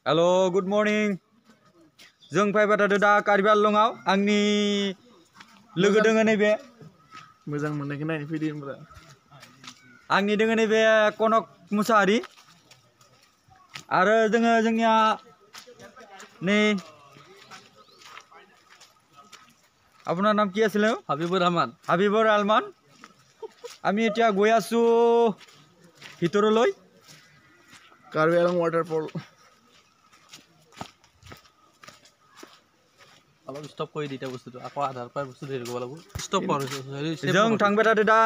Hello, good morning. जों फैबाय थादों दा कार्बि आंलंआव आंनि लोगो दोङो नैबे मोजां मोननायखौ नायनो फैदो होनब्ला आंनि दोङो नैबे कनक मुसाहारि आरो जोङो जोंनिया नै আপনার নাম কি আছিল হাবিবুর রহমান আমি এতিয়া গৈ আছো ভিতৰলৈ কাৰ্বি আংলং ৱাটাৰফল অলপ ষ্টপ কৰি দিটা বস্তুটো আকৌ আধাৰ পাই বস্তু ধৰি গব লাগিব ষ্টপ কৰিছো जों थांबाय थादों दा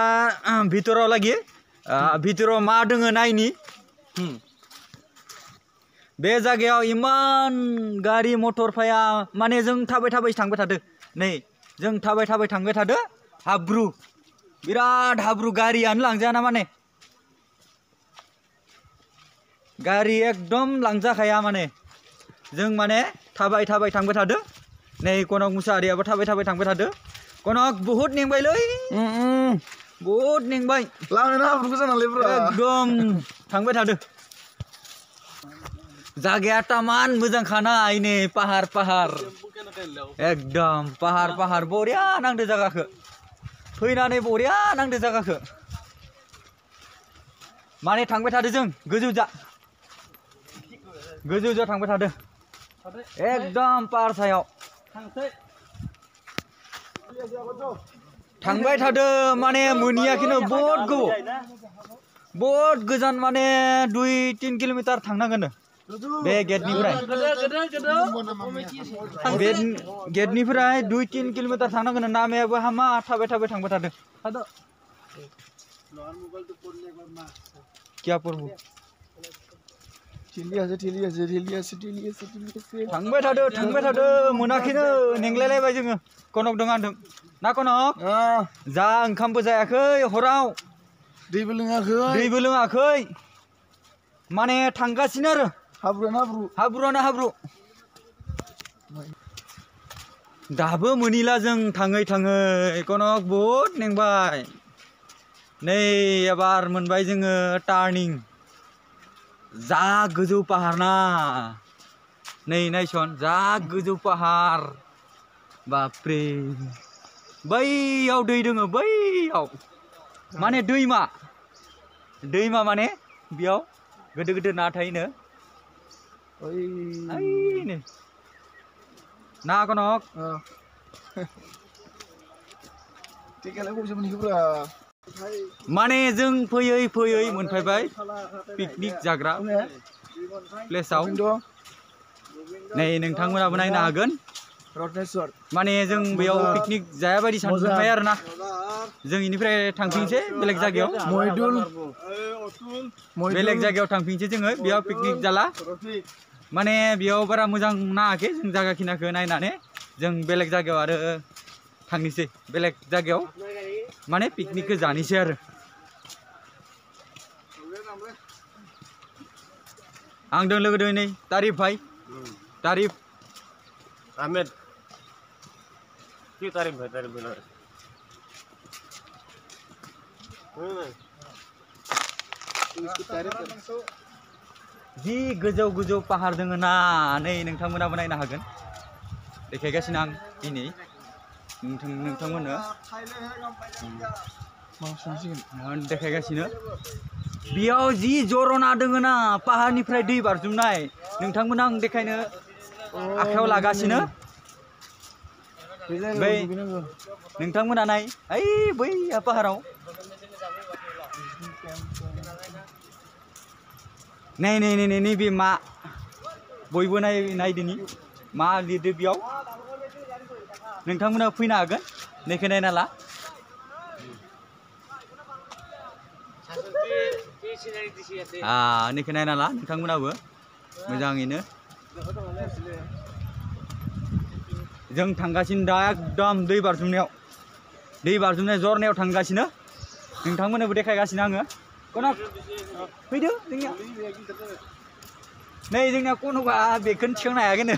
ভিতराव লাগি ভিতराव मा दोङो नायनि बे जायगायाव इमान गारि मटर फाया माने जों थाबाय थांबाय थादों नै जों थाबाय थांबाय थादों हाब्रु बिराद हाब्रु गारियानो लांजायाना माने गारि एकदम लांजाखाया माने जों माने थाबाय थांबाय थादों नै कनक मुसाहारियाबो थाबाय थांबाय थादों कनक बहुत नेंबायलै बहुत नेंबाय लांनो हाब्रुखौ जानालै ब्रा एकदम थांबाय थादों जायगाया तामान मोजां खानाय नै पाहार एकदम पाहार बरिया नांदो जायगाखौ फैनानै बरिया नांदो जायगाखौ माने थांबाय थादों जों गोजौ थांबाय थादों एकदम पाहार सायाव थांबाय थादों माने मोनियाखैनो बहुत गोजान माने 2-3 किलोमीटर थांनांगोन बे गेटनिफ्राय 2-3 किलोमीटर थांनांगोन नामायाबो हामा थाबाय थांबाय थादों क्या पढ़बो ठेली আছে थांबाय थादों मोनाखैनो नेंलायलायबाय जोङो कनक दं आंदों ना कनक जा ओंखामबो जायाखै हराव दैबो लोङाखै माने थांगासिनो आरो हाब्रुआनो हाब्रु दाबो मोनिला जों थाङै कनक बहुत नेंबाय नै एबार मोनबाय जोङो टार्निं जा गोजौ पाहार ना नै नायसन जा गोजौ पाहार बापरे बैयाव दै दोङो बैयाव माने दैमा माने बेयाव गोदो ना थायोनो ओइनो ना कनक माने जों फैयै मोनफैबाय पिकनिक जाग्रा प्लेसआव नै नोंथांमोनाबो नायनो हागोन माने जों बेयाव पिकनिक जाया बायदि सानबाय आरोना जों इनिफ्राय थांफिनसै बेलेग जायगायाव थांफिनसै जोङो बेयाव पिकनिक जाला माने बेयाव बारा मोजां नाङाखै जों जायगाखिनाखौ नायनानै जों बेलेग जायगायाव आरो थांनोसै बेलेग जायगायाव माने पिकनिकखौ जानोसै आरो आंदों लोगो दों नै तारिफ Ahmed तारिफ जि गोजौ पाहार दोङो ना नै नोंथांमोनाबो नायनो हागोन देखायगासिनो आं दिनै नोंथांमोननो देखायगासिनो बेयाव जि जरना दोङो ना पाहारनिफ्राय दै बारजुमनाय नोंथांमोना आं देखायनो आखायाव लागासिनो बै नोंथांमोना नाय बै पाहाराव नैबे मा बयबो नायदोनि मा लिरदो बेयाव नोंथांमोना फैनो हागोन नैखौ नायना ला नैखौ नायना ला नोंथांमोनाबो मोजाङैनो जों थांगासिनो दा एकदम दै बारजुमनाय जरनायाव थांगासिनो नोंथांमोननोबो देखायगासिनो आङो कनक फैदो जोंनिया नै जोंनिया कनकआ बेखौनो थिखांनो हायाखैनो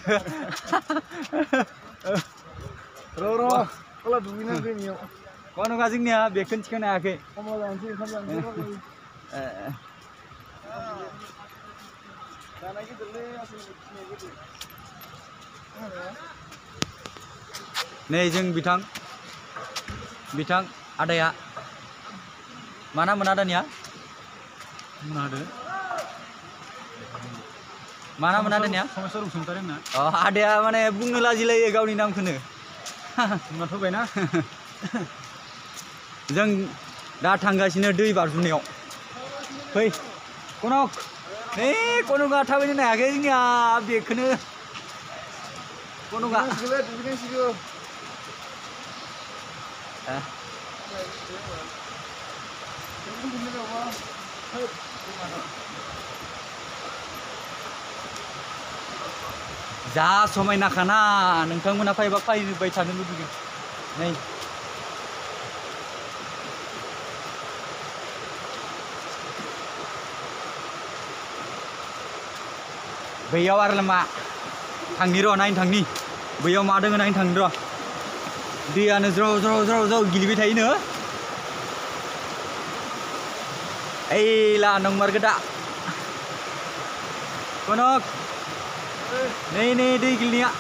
कनकआ जोंनिया बेखौनो थिखांनो हायाखै नै जों बिथां आदाया मा नाममोन आदानिया मा नाममोन आदानिया समायसर बसुमतारी होनना आदाया माने बुंनो लाजिलायो गावनि नामखौनो बुंना फैबायना जों दा थांगासिनो दै बाज्रुमनायाव फै कनक नै कनकआ थाबायनो हायाखै जोंनिया बेखौनो कनकआ जा समायनाखाना नोंथांमोना फैबा फैबाय थानो लुबैगोन नै बैयाव आरो मा थांनि र' नायनो थांनि बैयाव मा दङ नायनो थांनि र' दैयानो ज्राव ज्राव ज्राव ज्राव गिलिबाय थायोनो ओइला नंमारगौ दा कनक नै दै गिलिनाया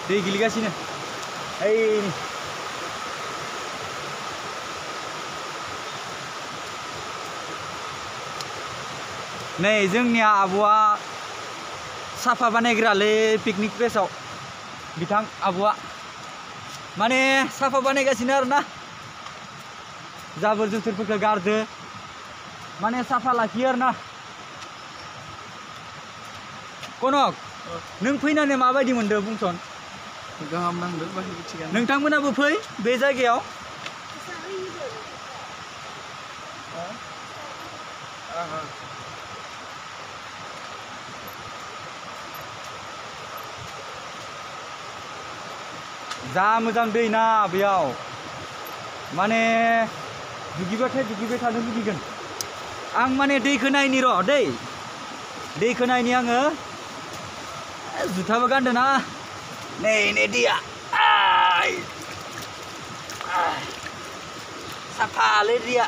दै गिलिगासिनो ओइ नै जोंनिया आब'आ साफा बानायग्रालै पिकनिक प्लेसाव बिथां आब'आ माने साफा बानायगासिनो आरोना जाबोर जोथोरफोरखौ गारदो माने साफा लाखियो आरोना कनक नों फैनानै माबायदि मोनदों बुंसन गाहाम नांदों बाखि थिगानो नोंथांमोनाबो फै बे जायगायाव जा मोजां दै ना बेयाव माने दुगैबाथाय दुगैबाय थानो लुगैगोन आं माने दैखौ नायनि र' दैखौ नायनि आङो जुथाबो गानदों ना नै दैया साफालै दैया